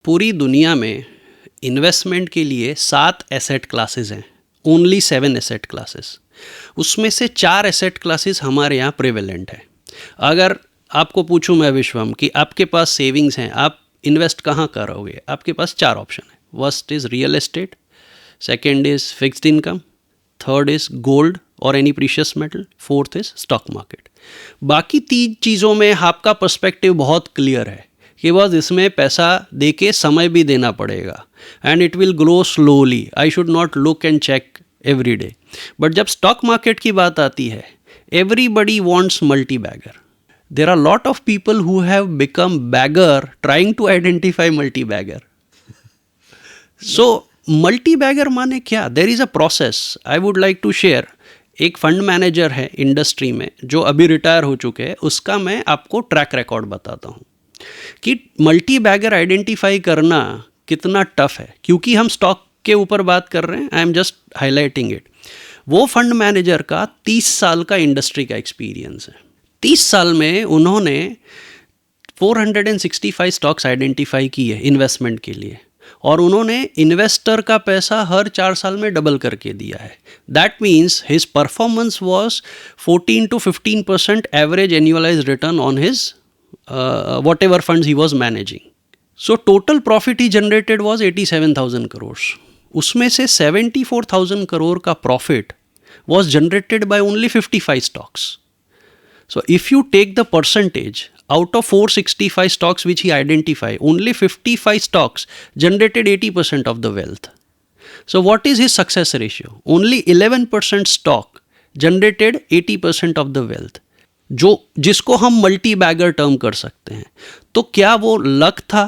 पूरी दुनिया में इन्वेस्टमेंट के लिए 7 एसेट क्लासेस हैं, ओनली 7 एसेट क्लासेस। उसमें से 4 एसेट क्लासेस हमारे यहाँ प्रिवेलेंट है। अगर आपको पूछूं मैं विश्वम कि आपके पास सेविंग्स हैं, आप इन्वेस्ट कहाँ करोगे, आपके पास 4 ऑप्शन है। First is real estate, second is fixed income, third is gold और any precious metal, fourth is stock market. बाकी 3 चीज़ों में आपका पर्सपेक्टिव बहुत क्लियर है कि बस इसमें पैसा दे के समय भी देना पड़ेगा and it will grow slowly, I should not look and check every day. But जब स्टॉक मार्केट की बात आती है, everybody wants multi bagger. There are lot of people who have become bagger trying to identify multi bagger. So multi bagger माने क्या? There is a process I would like to share. एक fund manager है industry में जो अभी retire हो चुके हैं, उसका मैं आपको ट्रैक रिकॉर्ड बताता हूँ कि मल्टी बैगर आइडेंटिफाई करना कितना टफ है। क्योंकि हम स्टॉक के ऊपर बात कर रहे हैं, I am just highlighting it. वो फंड मैनेजर का 30 साल का इंडस्ट्री का एक्सपीरियंस है। 30 साल में उन्होंने 465 स्टॉक्स आइडेंटिफाई किए इन्वेस्टमेंट के लिए, और उन्होंने इन्वेस्टर का पैसा हर 4 साल में डबल करके दिया है। That means his performance was 14 to 15% average annualise return on his whatever funds he was managing. So total profit he generated was 87,000 crores. उसमें से 74,000 crore का profit was generated by only 55 stocks. So if you take the percentage out of 465 stocks which he identified, only 55 stocks generated 80% of the wealth. So what is his success ratio? Only 11% stock generated 80% of the wealth. जिसको हम multi bagger term कर सकते हैं। तो क्या वो luck था,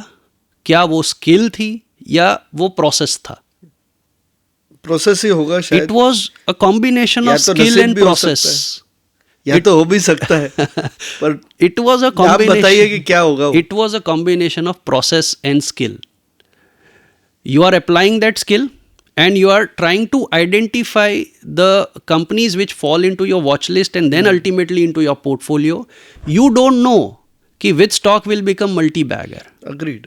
क्या वो स्किल थी, या वो प्रोसेस था? प्रोसेस ही होगा शायद। It was a combination of skill and process. या तो हो भी सकता है पर इट वॉज अ कॉम्बिनेशन। आप बताइए कि क्या होगा। It was a combination of process and skill. You are applying that skill and you are trying to identify the companies which fall into your watch list and then ultimately into your portfolio. You don't know कि which stock will become multi-bagger. Agreed.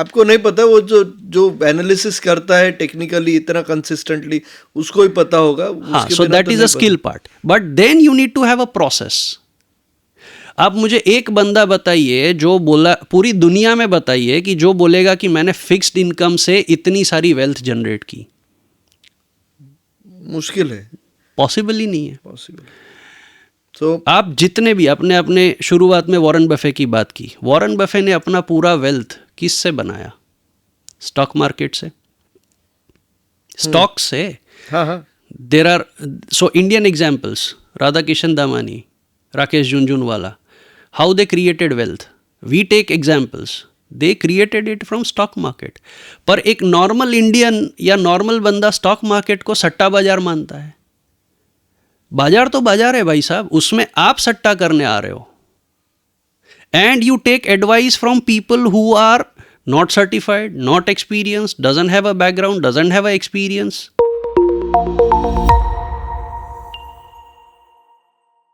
आपको नहीं पता, वो जो analysis करता है technically इतना consistently, उसको ही पता होगा। हाँ, so that is a skill part. But then you need to have a process. आप मुझे एक बंदा बताइए जो बोला, पूरी दुनिया में बताइए कि जो बोलेगा कि मैंने फिक्स्ड इनकम से इतनी सारी वेल्थ जनरेट की। मुश्किल है, पॉसिबल ही नहीं है। पॉसिबल। तो आप जितने भी अपने शुरुआत में वॉरेन बफे की बात की, वॉरेन बफे ने अपना पूरा वेल्थ किससे बनाया? स्टॉक मार्केट से, स्टॉक से। हाँ। There are so Indian examples, Radha Kishan Damani, Rakesh Jhunjhunwala, how they created wealth. We take examples, they created it from stock market. पर एक नॉर्मल इंडियन या नॉर्मल बंदा स्टॉक मार्केट को सट्टा बाजार मानता है। बाजार तो बाजार है भाई साहब, उसमें आप सट्टा करने आ रहे हो। And you take advice from people who are not certified, not experience, doesn't have a background, doesn't have a experience.